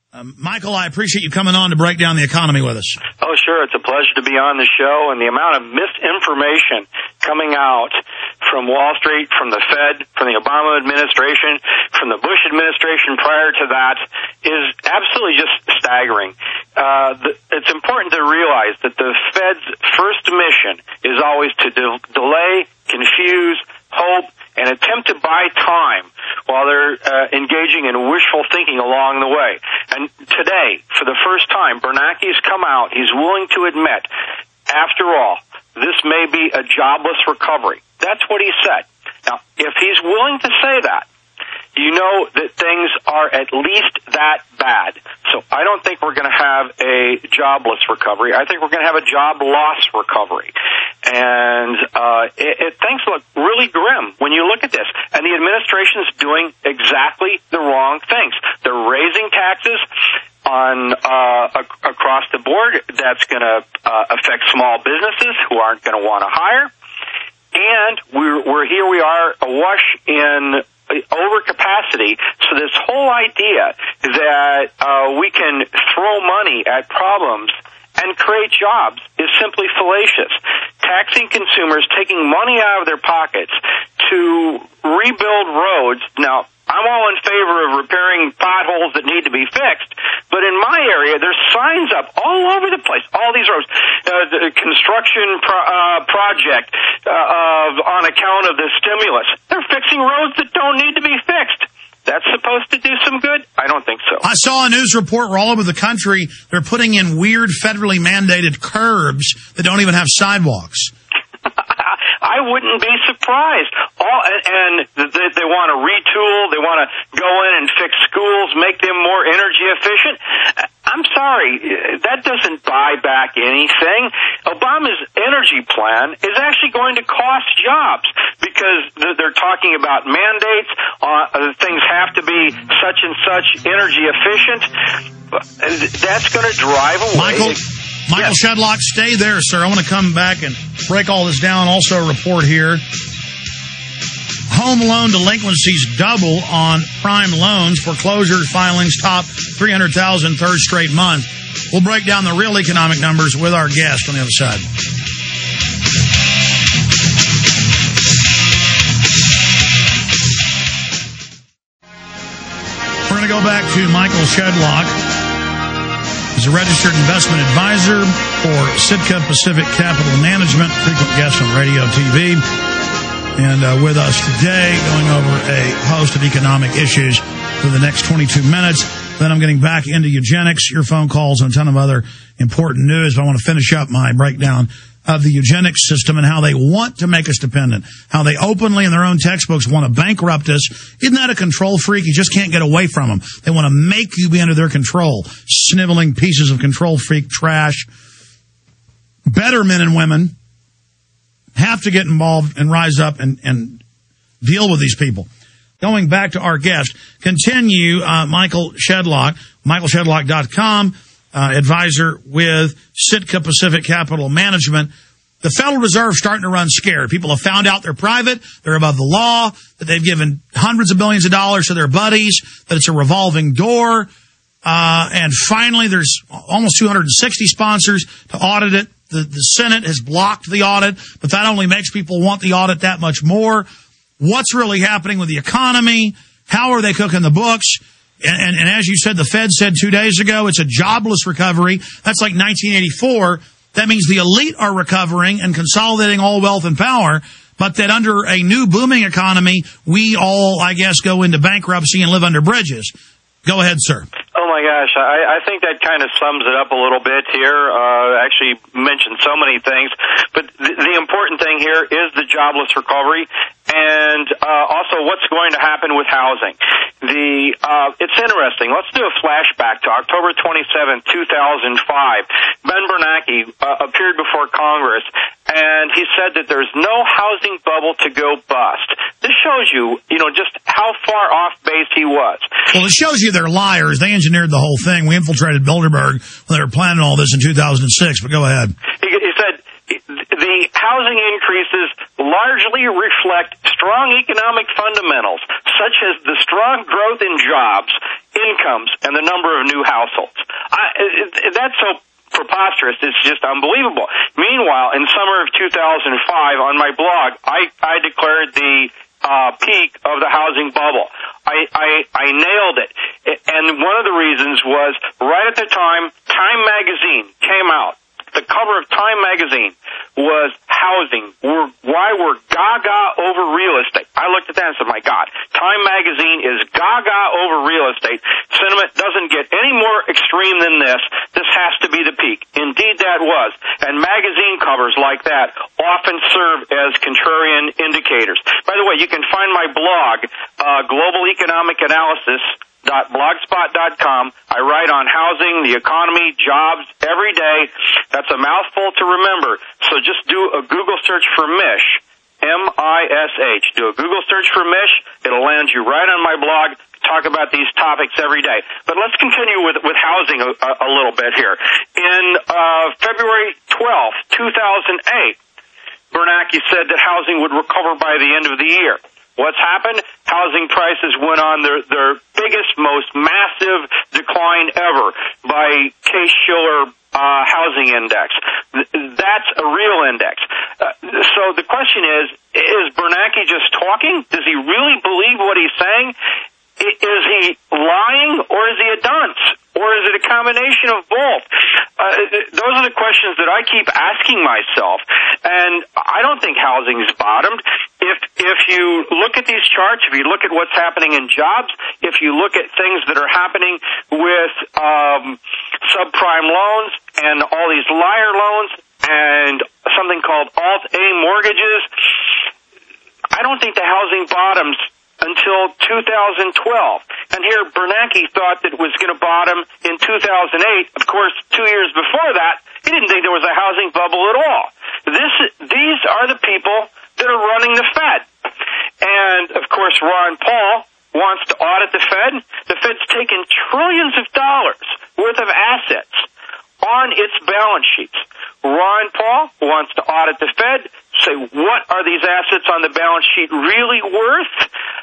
Michael, I appreciate you coming on to break down the economy with us. Oh, sure. It's a pleasure to be on the show. And the amount of misinformation coming out from Wall Street, from the Fed, from the Obama administration, from the Bush administration prior to that is absolutely just staggering. It's important to realize that the Fed's first mission is always to delay, confuse, hope, and attempt to buy time while they're engaging in wishful thinking along the way. And today, for the first time, Bernanke's come out. He's willing to admit, after all, this may be a jobless recovery. That's what he said. Now, if he's willing to say that, you know that things are at least that bad. So I don't think we're going to have a jobless recovery. I think we're going to have a job loss recovery. And things look really grim when you look at this. And the administration's doing exactly the wrong things. They're raising taxes on across the board. That's going to affect small businesses who aren't going to want to hire. And we are awash in overcapacity. So this whole idea that we can throw money at problems and create jobs is simply fallacious. Taxing consumers, taking money out of their pockets to rebuild roads. Now, I'm all in favor of repairing potholes that need to be fixed, but in my area, there's signs up all over the place, all these roads. The construction project on account of the stimulus. They're fixing roads that don't need to be fixed. That's supposed to do some good? I don't think so. I saw a news report where all over the country they're putting in weird federally mandated curbs that don't even have sidewalks. I wouldn't be surprised. They want to retool. They want to go in and fix schools, make them more energy efficient. I'm sorry, that doesn't buy back anything. Obama's energy plan is actually going to cost jobs because they're talking about mandates. Things have to be such and such energy efficient. That's going to drive away. Michael Shedlock, stay there, sir. I want to come back and break all this down. Also, a report here. Home loan delinquencies double on prime loans. Foreclosure filings top 300,000 third straight month. We'll break down the real economic numbers with our guest on the other side. We're going to go back to Michael Shedlock. He's a registered investment advisor for Sitka Pacific Capital Management, frequent guest on radio, TV, and with us today going over a host of economic issues for the next 22 minutes. Then I'm getting back into eugenics, your phone calls, and a ton of other important news. But I want to finish up my breakdown of the eugenics system and how they want to make us dependent, how they openly in their own textbooks want to bankrupt us. Isn't that a control freak? You just can't get away from them. They want to make you be under their control, sniveling pieces of control freak trash. Better men and women have to get involved and rise up and deal with these people. Going back to our guest, continue Michael Shedlock, michaelshedlock.com. Advisor with Sitka Pacific Capital Management. The Federal Reserve starting to run scared. People have found out they're private, they're above the law, that they've given hundreds of billions of dollars to their buddies, that it's a revolving door. And finally, there's almost 260 sponsors to audit it. The Senate has blocked the audit, but that only makes people want the audit that much more. What's really happening with the economy? How are they cooking the books? And as you said, the Fed said 2 days ago, it's a jobless recovery. That's like 1984. That means the elite are recovering and consolidating all wealth and power, but that under a new booming economy, we all, I guess, go into bankruptcy and live under bridges. Go ahead, sir. Oh, my gosh. I think that kind of sums it up a little bit here. Actually mentioned so many things. But the important thing here is the jobless recovery and also what's going to happen with housing. It's interesting. Let's do a flashback to October 27, 2005. Ben Bernanke appeared before Congress, and he said that there's no housing bubble to go bust. This shows you, just how far off base he was. Well, it shows you they're liars. They engineered the whole thing. We infiltrated Bilderberg when they were planning all this in 2006, but go ahead. He said the housing increases largely reflect strong economic fundamentals, such as the strong growth in jobs, incomes, and the number of new households. That's so preposterous, it's just unbelievable. Meanwhile, in summer of 2005, on my blog, I declared the peak of the housing bubble. I nailed it. And one of the reasons was, right at the time, Time magazine came out. The cover of Time magazine was housing. Why we're gaga over real estate. I looked at that and said, my God, Time magazine is gaga over real estate. Sentiment doesn't get any more extreme than this. This has to be the peak. Indeed, that was. And magazine covers like that often serve as contrarian indicators. By the way, you can find my blog, Global Economic Analysis, blogspot.com. I write on housing, the economy, jobs every day. That's a mouthful to remember. So just do a Google search for Mish, M-I-S-H. Do a Google search for Mish. It'll land you right on my blog. Talk about these topics every day. But let's continue with housing a little bit here. In February 12th, 2008, Bernanke said that housing would recover by the end of the year. What's happened? Housing prices went on their biggest, most massive decline ever by Case-Shiller housing index. That's a real index. So the question is Bernanke just talking? Does he really believe what he's saying? Is he lying, or is he a dunce? Or is it a combination of both? Those are the questions that I keep asking myself. And I don't think housing's bottomed. If you look at these charts, if you look at what's happening in jobs, if you look at things that are happening with subprime loans and all these liar loans and something called Alt-A mortgages, I don't think the housing bottoms until 2012. And here Bernanke thought that it was going to bottom in 2008. Of course, 2 years before that, he didn't think there was a housing bubble at all. These are the people that are running the Fed. And, of course, Ron Paul wants to audit the Fed. The Fed's taken trillions of dollars worth of assets on its balance sheets. Ron Paul wants to audit the Fed, say, what are these assets on the balance sheet really worth?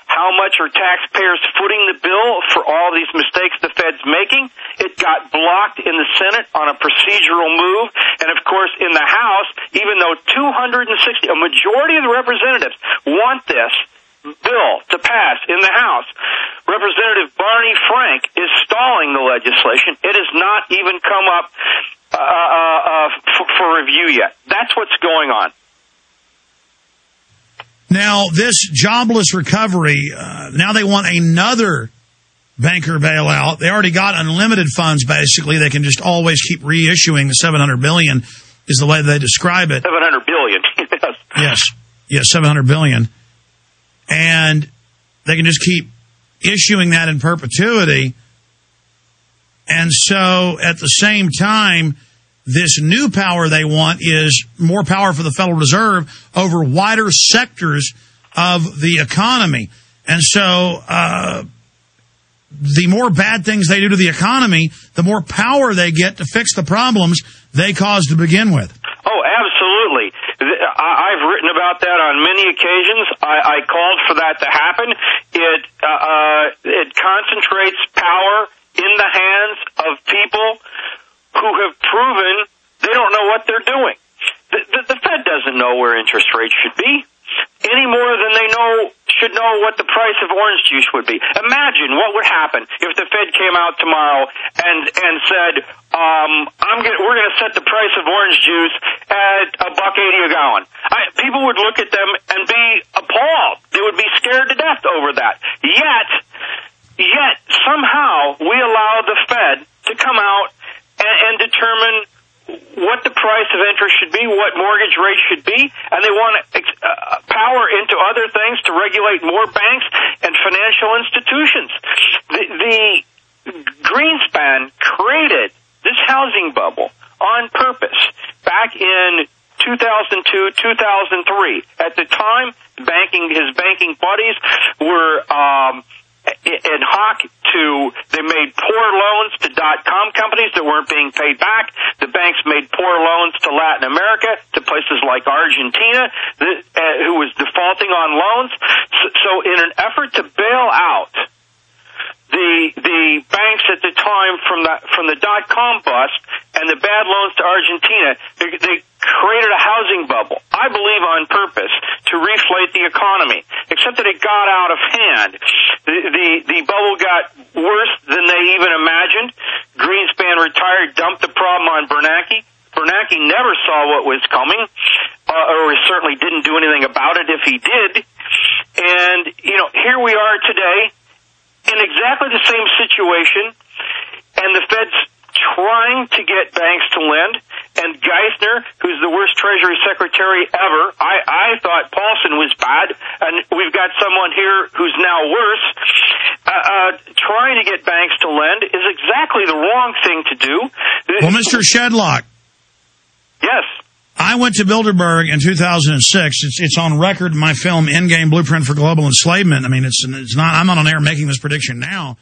How much are taxpayers footing the bill for all these mistakes the Fed's making? It got blocked in the Senate on a procedural move. And, of course, in the House, even though 260, a majority of the representatives want this bill to pass in the House, Representative Barney Frank is stalling the legislation. It has not even come up for review yet. That's what's going on. Now, this jobless recovery, now they want another banker bailout. They already got unlimited funds, basically. They can just always keep reissuing the $700 billion is the way they describe it. $700 billion. Yes, $700 billion. And they can just keep issuing that in perpetuity. And so at the same time, this new power they want is more power for the Federal Reserve over wider sectors of the economy. And so the more bad things they do to the economy, the more power they get to fix the problems they caused to begin with. Oh, absolutely. I've written about that on many occasions. I called for that to happen. It concentrates power in the hands of people who have proven they don't know what they're doing. The Fed doesn't know where interest rates should be any more than they should know what the price of orange juice would be. Imagine what would happen if the Fed came out tomorrow and said, we're going to set the price of orange juice at $1.80 a gallon. People would look at them and be appalled. They would be scared to death over that. Yet somehow we allow the Fed to come out and determine what the price of interest should be, what mortgage rates should be, and they want power into other things to regulate more banks and financial institutions. The Greenspan created this housing bubble on purpose back in 2002, 2003. At the time, his banking buddies were ad hoc they made poor loans to .com companies that weren't being paid back. The banks banks made poor loans to Latin America, to places like Argentina, who was defaulting on loans. So in an effort to bail out the banks at the time from the dot-com bust and the bad loans to Argentina, they created a housing bubble, I believe on purpose, to reflate the economy, except that it got out of hand. The bubble got worse than they even imagined. Greenspan retired, dumped the problem on Bernanke. Bernanke never saw what was coming, or certainly didn't do anything about it if he did. And, here we are today in exactly the same situation, and the Fed's trying to get banks to lend, and Geithner, who's the worst Treasury Secretary ever, I thought Paulson was bad, and we've got someone here who's now worse, trying to get banks to lend is exactly the wrong thing to do. Well, Mr. Shedlock. Yes. I went to Bilderberg in 2006. It's on record in my film, Endgame Blueprint for Global Enslavement. I mean, it's not, I'm not on air making this prediction now.